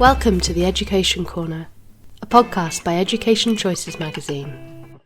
Welcome to the Education Corner, a podcast by Education Choices magazine.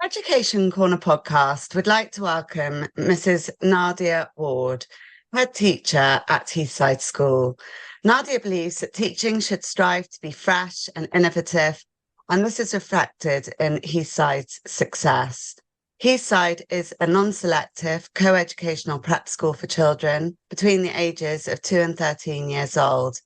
Education Corner podcast would like to welcome Mrs. Nadia Ward, head teacher at Heathside School. Nadia believes that teaching should strive to be fresh and innovative, and this is reflected in Heathside's success. Heathside is a non-selective co-educational prep school for children between the ages of 2 and 13 years old.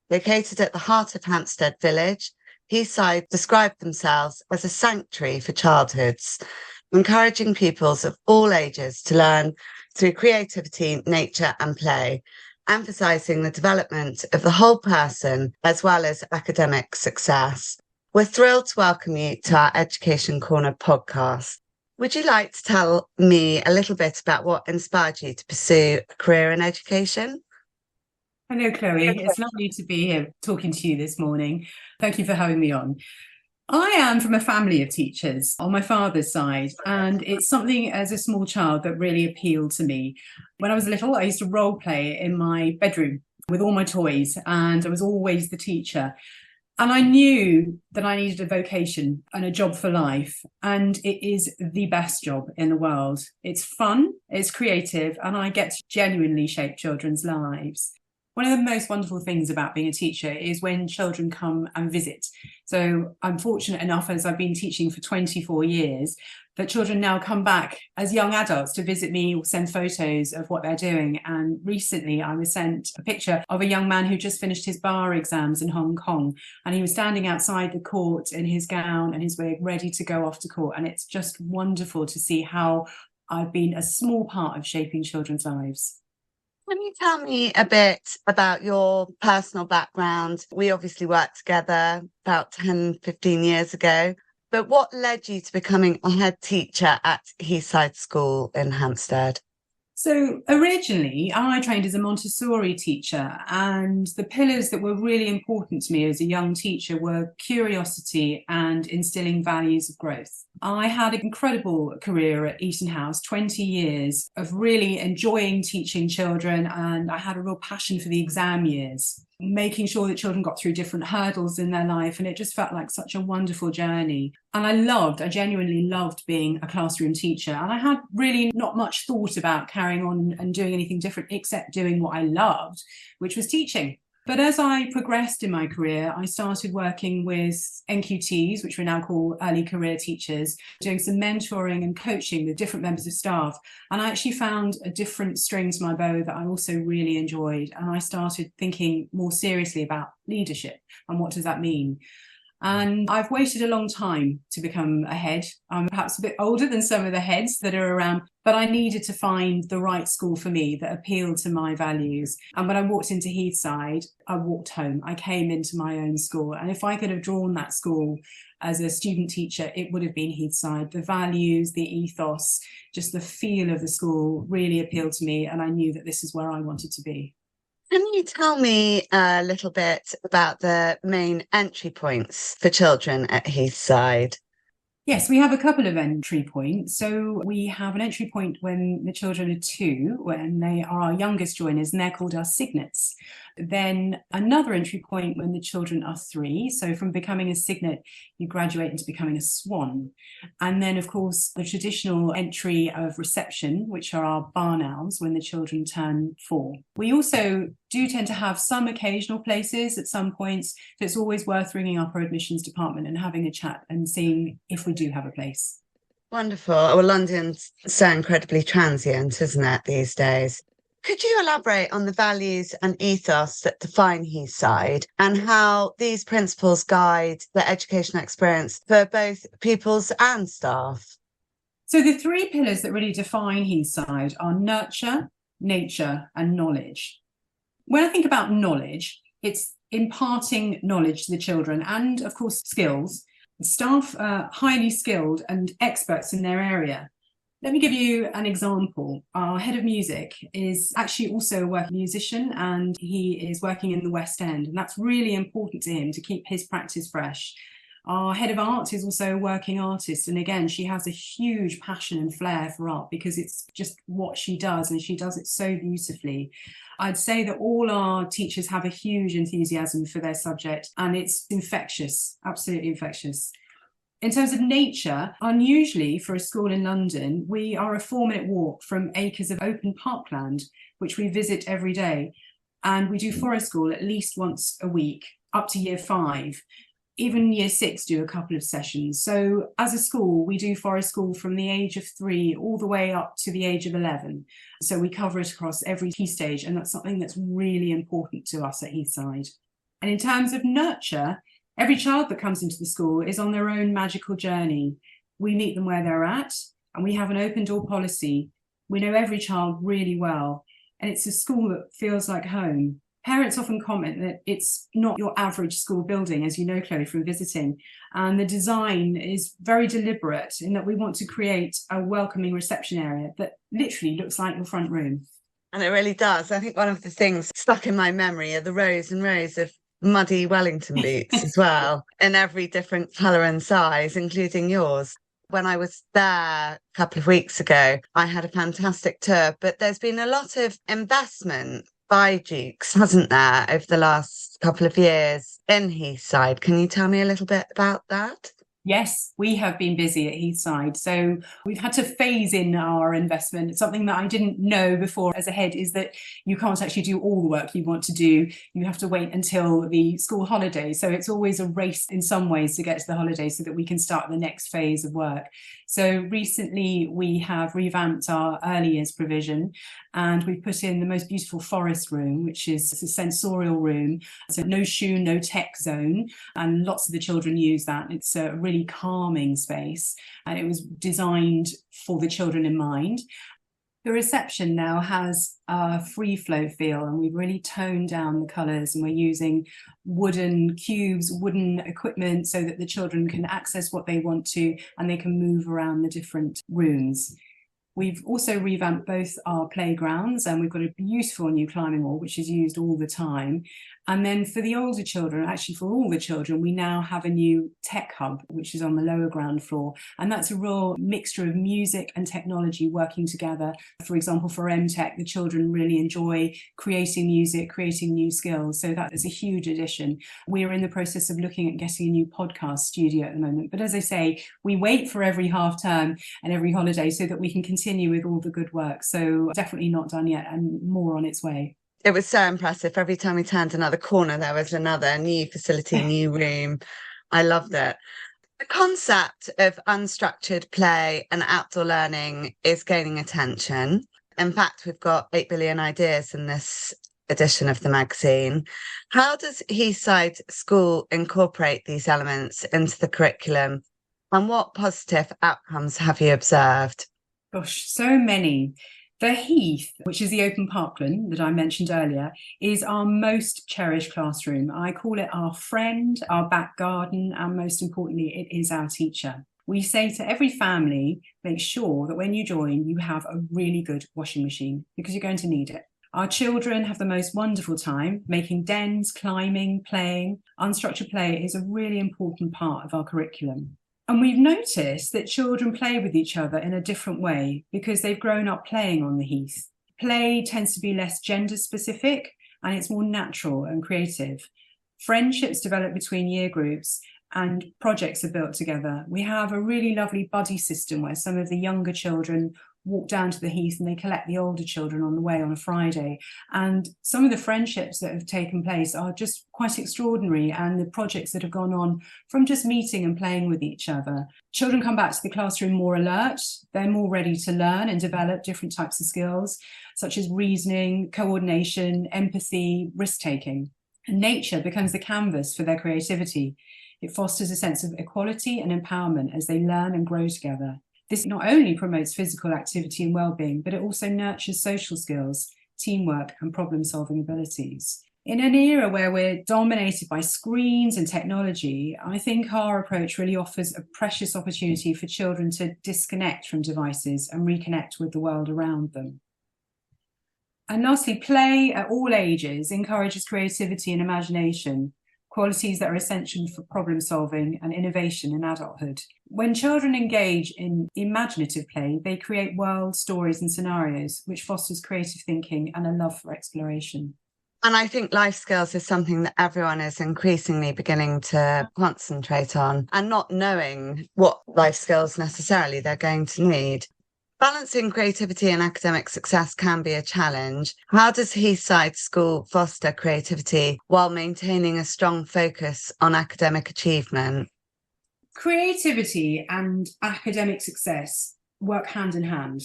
Located at the heart of Hampstead Village, Heathside described themselves as a sanctuary for childhoods, encouraging pupils of all ages to learn through creativity, nature and play, emphasising the development of the whole person as well as academic success. We're thrilled to welcome you to our Education Corner podcast. Would you like to tell me a little bit about what inspired you to pursue a career in education? Hello, Chloe. It's lovely to be here talking to you this morning. Thank you for having me on. I am from a family of teachers on my father's side, and it's something as a small child that really appealed to me. When I was little, I used to role play in my bedroom with all my toys, and I was always the teacher. And I knew that I needed a vocation and a job for life, and it is the best job in the world. It's fun, it's creative, and I get to genuinely shape children's lives. One of the most wonderful things about being a teacher is when children come and visit. So I'm fortunate enough, as I've been teaching for 24 years, that children now come back as young adults to visit me or send photos of what they're doing. And recently I was sent a picture of a young man who just finished his bar exams in Hong Kong. And he was standing outside the court in his gown and his wig, ready to go off to court. And it's just wonderful to see how I've been a small part of shaping children's lives. Can you tell me a bit about your personal background? We obviously worked together about 10, 15 years ago, but what led you to becoming a head teacher at Heathside School in Hampstead? So originally, I trained as a Montessori teacher, and the pillars that were really important to me as a young teacher were curiosity and instilling values of growth. I had an incredible career at Eton House, 20 years of really enjoying teaching children, and I had a real passion for the exam years, making sure that children got through different hurdles in their life, and it just felt like such a wonderful journey. And I genuinely loved being a classroom teacher, and I had really not much thought about carrying on and doing anything different except doing what I loved, which was teaching. But as I progressed in my career, I started working with NQTs, which we now call early career teachers, doing some mentoring and coaching with different members of staff. And I actually found a different string to my bow that I also really enjoyed. And I started thinking more seriously about leadership and what does that mean? And I've waited a long time to become a head. I'm perhaps a bit older than some of the heads that are around, but I needed to find the right school for me that appealed to my values. And when I walked into Heathside, I walked home. I came into my own school. And if I could have drawn that school as a student teacher, it would have been Heathside. The values, the ethos, just the feel of the school really appealed to me. And I knew that this is where I wanted to be. Can you tell me a little bit about the main entry points for children at Heathside? Yes, we have a couple of entry points. So we have an entry point when the children are 2, when they are our youngest joiners, and they're called our signets. Then another entry point when the children are 3. So from becoming a signet, you graduate into becoming a swan. And then, of course, the traditional entry of reception, which are our barn owls, when the children turn 4. We also do tend to have some occasional places at some points. So it's always worth ringing up our admissions department and having a chat and seeing if we do have a place. Wonderful. Well, London's so incredibly transient, isn't it, these days? Could you elaborate on the values and ethos that define Heathside and how these principles guide the educational experience for both pupils and staff? So the 3 pillars that really define Heathside are nurture, nature, and knowledge. When I think about knowledge, it's imparting knowledge to the children and, of course, skills. Staff are highly skilled and experts in their area. Let me give you an example. Our head of music is actually also a working musician, and he is working in the West End, and that's really important to him to keep his practice fresh. Our head of art is also a working artist. And again, she has a huge passion and flair for art because it's just what she does, and she does it so beautifully. I'd say that all our teachers have a huge enthusiasm for their subject, and it's infectious, absolutely infectious. In terms of nature, unusually for a school in London, we are a 4-minute walk from acres of open parkland, which we visit every day. And we do forest school at least once a week, up to year 5. Even year 6 do a couple of sessions. So as a school, we do forest school from the age of 3 all the way up to the age of 11. So we cover it across every key stage, and that's something that's really important to us at Heathside. And in terms of nurture, every child that comes into the school is on their own magical journey. We meet them where they're at, and we have an open door policy. We know every child really well, and it's a school that feels like home. Parents often comment that it's not your average school building, as you know, Chloe, from visiting. And the design is very deliberate in that we want to create a welcoming reception area that literally looks like your front room. And it really does. I think one of the things stuck in my memory are the rows and rows of muddy Wellington boots as well, in every different colour and size, including yours. When I was there a couple of weeks ago, I had a fantastic tour, but there's been a lot of investment by Dukes, hasn't there, over the last couple of years in Heathside. Can you tell me a little bit about that? Yes, we have been busy at Heathside. So we've had to phase in our investment. Something that I didn't know before as a head is that you can't actually do all the work you want to do. You have to wait until the school holidays. So it's always a race in some ways to get to the holidays so that we can start the next phase of work. So recently we have revamped our early years provision, and we put in the most beautiful forest room, which is a sensorial room. So no shoe, no tech zone. And lots of the children use that. It's a really calming space, and it was designed for the children in mind. The reception now has a free flow feel, and we've really toned down the colours, and we're using wooden cubes, wooden equipment, so that the children can access what they want to and they can move around the different rooms. We've also revamped both our playgrounds, and we've got a beautiful new climbing wall, which is used all the time. And then for the older children, actually for all the children, we now have a new tech hub, which is on the lower ground floor. And that's a real mixture of music and technology working together. For example, for MTech, the children really enjoy creating music, creating new skills. So that is a huge addition. We're in the process of looking at getting a new podcast studio at the moment. But as I say, we wait for every half term and every holiday so that we can continue with all the good work. So definitely not done yet, and more on its way. It was so impressive. Every time we turned another corner, there was another new facility, new room. I loved it. The concept of unstructured play and outdoor learning is gaining attention. In fact, we've got 8 billion ideas in this edition of the magazine. How does Heathside School incorporate these elements into the curriculum, and what positive outcomes have you observed? Gosh, so many. The Heath, which is the open parkland that I mentioned earlier, is our most cherished classroom. I call it our friend, our back garden, and most importantly, it is our teacher. We say to every family, make sure that when you join, you have a really good washing machine, because you're going to need it. Our children have the most wonderful time making dens, climbing, playing. Unstructured play is a really important part of our curriculum. And we've noticed that children play with each other in a different way because they've grown up playing on the heath. Play tends to be less gender specific, and it's more natural and creative. Friendships develop between year groups, and projects are built together. We have a really lovely buddy system where some of the younger children walk down to the heath and they collect the older children on the way on a Friday. And some of the friendships that have taken place are just quite extraordinary, and the projects that have gone on from just meeting and playing with each other. Children come back to the classroom more alert. They're more ready to learn and develop different types of skills, such as reasoning, coordination, empathy, risk-taking. And nature becomes the canvas for their creativity. It fosters a sense of equality and empowerment as they learn and grow together. This not only promotes physical activity and well-being, but it also nurtures social skills, teamwork, and problem-solving abilities. In an era where we're dominated by screens and technology, I think our approach really offers a precious opportunity for children to disconnect from devices and reconnect with the world around them. And lastly, play at all ages encourages creativity and imagination. qualities that are essential for problem solving and innovation in adulthood. When children engage in imaginative play, they create worlds, stories and scenarios, which fosters creative thinking and a love for exploration. And I think life skills is something that everyone is increasingly beginning to concentrate on, and not knowing what life skills necessarily they're going to need. Balancing creativity and academic success can be a challenge. How does Heathside School foster creativity while maintaining a strong focus on academic achievement? Creativity and academic success work hand in hand.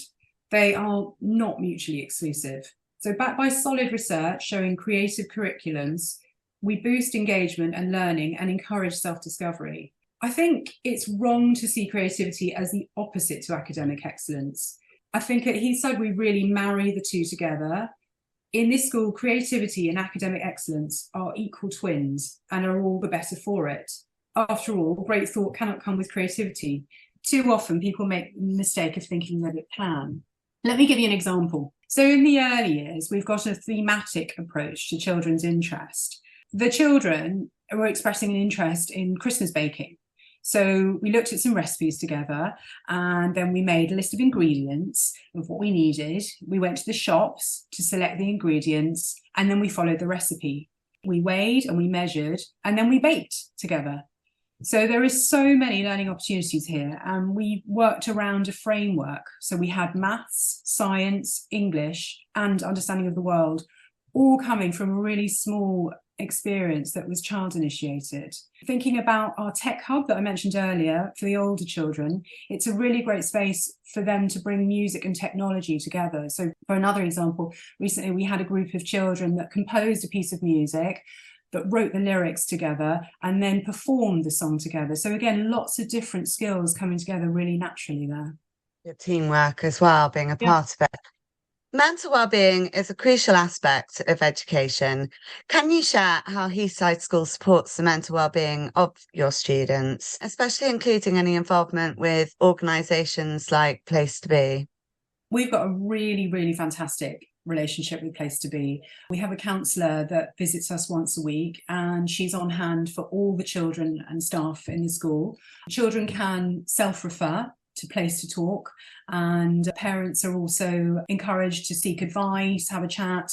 They are not mutually exclusive. So, backed by solid research showing creative curriculums, we boost engagement and learning and encourage self-discovery. I think it's wrong to see creativity as the opposite to academic excellence. I think at Heathside we really marry the two together. In this school, creativity and academic excellence are equal twins and are all the better for it. After all, great thought cannot come with creativity. Too often people make the mistake of thinking that it can. Let me give you an example. So in the early years, we've got a thematic approach to children's interest. The children were expressing an interest in Christmas baking. So we looked at some recipes together and then we made a list of ingredients of what we needed. We went to the shops to select the ingredients and then we followed the recipe. We weighed and we measured and then we baked together. So there is so many learning opportunities here and we worked around a framework. So we had maths, science, English and understanding of the world all coming from a really small experience that was child initiated. Thinking about our tech hub that I mentioned earlier for the older children, it's a really great space for them to bring music and technology together. So for another example, recently we had a group of children that composed a piece of music, that wrote the lyrics together and then performed the song together. So again, lots of different skills coming together really naturally there. Your teamwork as well, being a part of it. Mental wellbeing is a crucial aspect of education. Can you share how Heathside School supports the mental wellbeing of your students, especially including any involvement with organisations like Place to Be? We've got a really, really fantastic relationship with Place to Be. We have a counsellor that visits us once a week and she's on hand for all the children and staff in the school. Children can self-refer to Place to Talk and parents are also encouraged to seek advice, have a chat.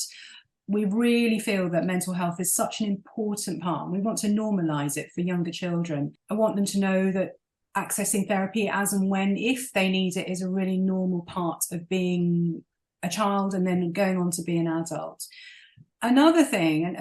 We really feel that mental health is such an important part and we want to normalise it for younger children. I want them to know that accessing therapy as and when, if they need it, is a really normal part of being a child and then going on to be an adult. Another thing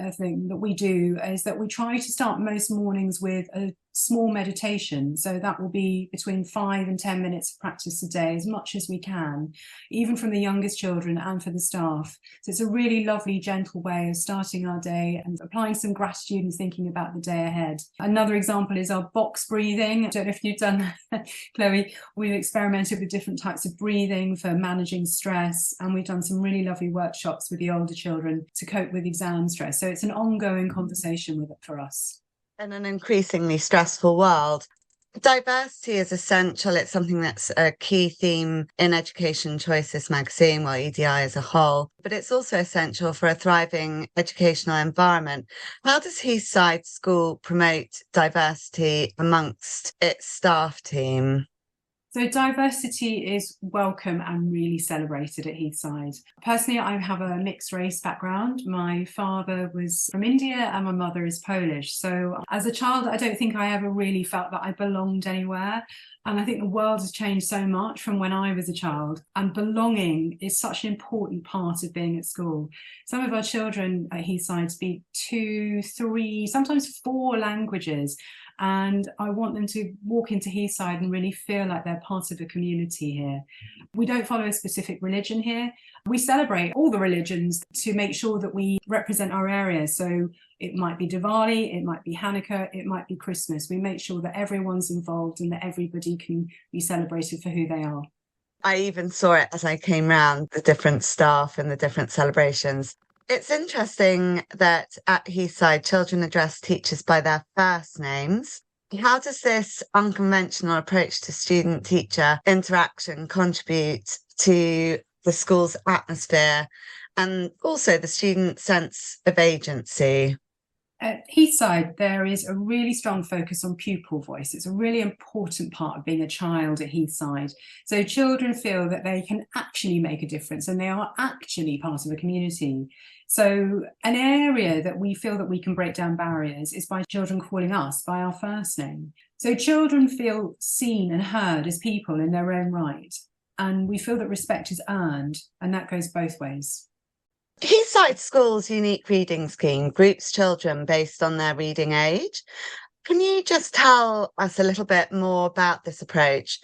that we do is that we try to start most mornings with a small meditation. So that will be between 5 and 10 minutes of practice a day, as much as we can, even from the youngest children and for the staff. So it's a really lovely, gentle way of starting our day and applying some gratitude and thinking about the day ahead. Another example is our box breathing. I don't know if you've done that, Chloe. We've experimented with different types of breathing for managing stress, and we've done some really lovely workshops with the older children to cope with exam stress. So it's an ongoing conversation with it for us. In an increasingly stressful world, diversity is essential. It's something that's a key theme in Education Choices magazine, well, EDI as a whole, but it's also essential for a thriving educational environment. How does Heathside School promote diversity amongst its staff team? So diversity is welcome and really celebrated at Heathside. Personally, I have a mixed race background. My father was from India and my mother is Polish. So as a child, I don't think I ever really felt that I belonged anywhere. And I think the world has changed so much from when I was a child. And belonging is such an important part of being at school. Some of our children at Heathside speak 2, 3, sometimes 4 languages. And I want them to walk into Heathside and really feel like they're part of a community here. We don't follow a specific religion here. We celebrate all the religions to make sure that we represent our area. So it might be Diwali, it might be Hanukkah, it might be Christmas. We make sure that everyone's involved and that everybody can be celebrated for who they are. I even saw it as I came round, the different staff and the different celebrations. It's interesting that at Heathside, children address teachers by their first names. How does this unconventional approach to student-teacher interaction contribute to the school's atmosphere and also the student sense of agency? At Heathside, there is a really strong focus on pupil voice. It's a really important part of being a child at Heathside. So children feel that they can actually make a difference and they are actually part of a community. So an area that we feel that we can break down barriers is by children calling us by our first name. So children feel seen and heard as people in their own right. And we feel that respect is earned, and that goes both ways. Heathside School's unique reading scheme groups children based on their reading age. Can you just tell us a little bit more about this approach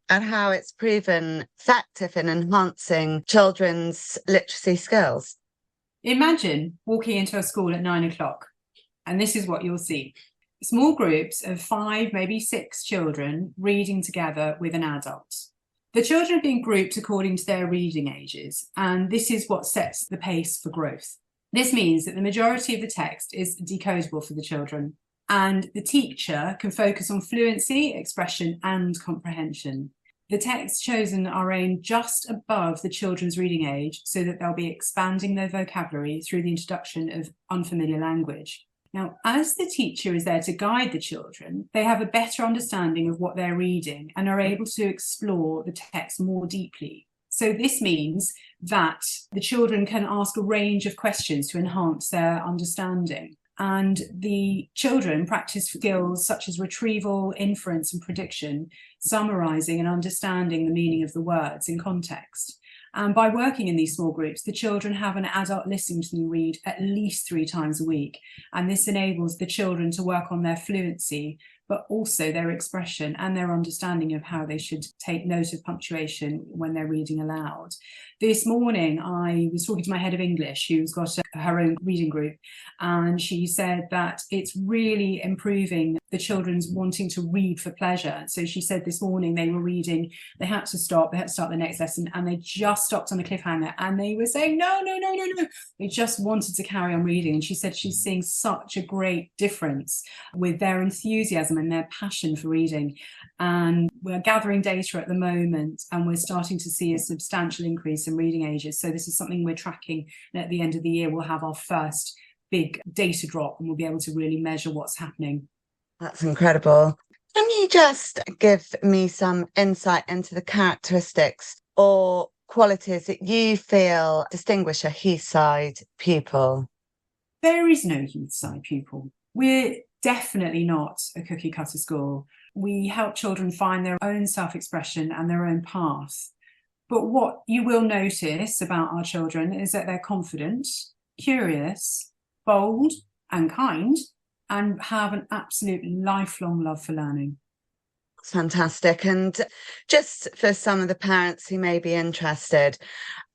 and how it's proven effective in enhancing children's literacy skills? Imagine walking into a school at 9 o'clock, and this is what you'll see. Small groups of 5, maybe 6 children reading together with an adult. The children are being grouped according to their reading ages, and this is what sets the pace for growth. This means that the majority of the text is decodable for the children, and the teacher can focus on fluency, expression, and comprehension. The texts chosen are aimed just above the children's reading age so that they'll be expanding their vocabulary through the introduction of unfamiliar language. Now, as the teacher is there to guide the children, they have a better understanding of what they're reading and are able to explore the text more deeply. So this means that the children can ask a range of questions to enhance their understanding. And the children practice skills such as retrieval, inference, and prediction, summarising and understanding the meaning of the words in context. And by working in these small groups, the children have an adult listening to them read at least 3 times a week. And this enables the children to work on their fluency, but also their expression and their understanding of how they should take note of punctuation when they're reading aloud. This morning, I was talking to my head of English, who's got her own reading group, and she said that it's really improving the children's wanting to read for pleasure. So she said this morning they were reading, they had to start the next lesson, and they just stopped on the cliffhanger, and they were saying, no. They just wanted to carry on reading. And she said she's seeing such a great difference with their enthusiasm and their passion for reading. And we're gathering data at the moment, and we're starting to see a substantial increase in reading ages. So this is something we're tracking, and at the end of the year we'll have our first big data drop, and we'll be able to really measure what's happening. That's incredible. Can you just give me some insight into the characteristics or qualities that you feel distinguish a Heathside pupil? There is no Heathside pupil. We're definitely not a cookie cutter school. We help children find their own self-expression and their own path. But what you will notice about our children is that they're confident, curious, bold and kind, and have an absolute lifelong love for learning. That's fantastic. And just for some of the parents who may be interested,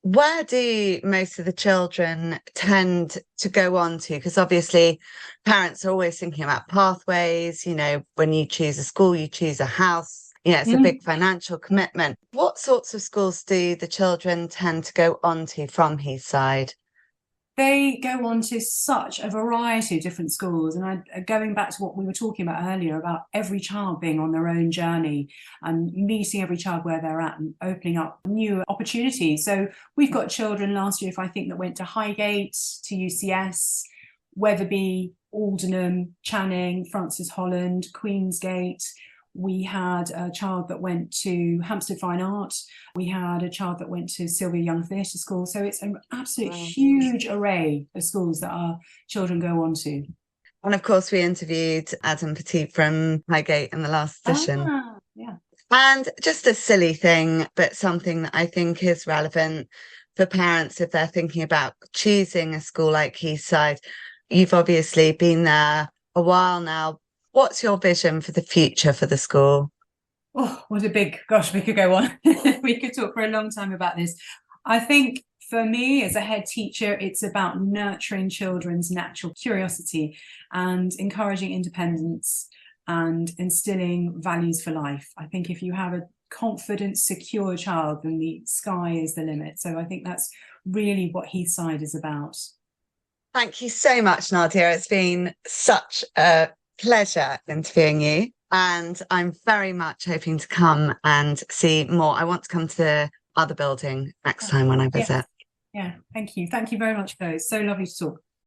where do most of the children tend to go on to? Because obviously parents are always thinking about pathways. You know, when you choose a school, you choose a house. You know, it's a big financial commitment. What sorts of schools do the children tend to go on to from Heathside? They go on to such a variety of different schools. And going back to what we were talking about earlier about every child being on their own journey and meeting every child where they're at and opening up new opportunities. So we've got children last year, if I think, that went to Highgate, to UCS, Wetherby, Aldenham, Channing, Francis Holland, Queensgate. We had a child that went to Hampstead Fine Art. We had a child that went to Sylvia Young Theatre School. So it's an absolute huge array of schools that our children go on to. And of course, we interviewed Adam Petit from Highgate in the last edition. Yeah. And just a silly thing, but something that I think is relevant for parents if they're thinking about choosing a school like Heathside. You've obviously been there a while now. What's your vision for the future for the school? Oh, what a big, gosh, we could go on. We could talk for a long time about this. I think for me as a head teacher, it's about nurturing children's natural curiosity and encouraging independence and instilling values for life. I think if you have a confident, secure child, then the sky is the limit. So I think that's really what Heathside is about. Thank you so much, Nadia. It's been such a pleasure interviewing you, and I'm very much hoping to come and see more. I want to come to the other building next time when I visit. Yeah, thank you very much, Chloe. It's so lovely to talk.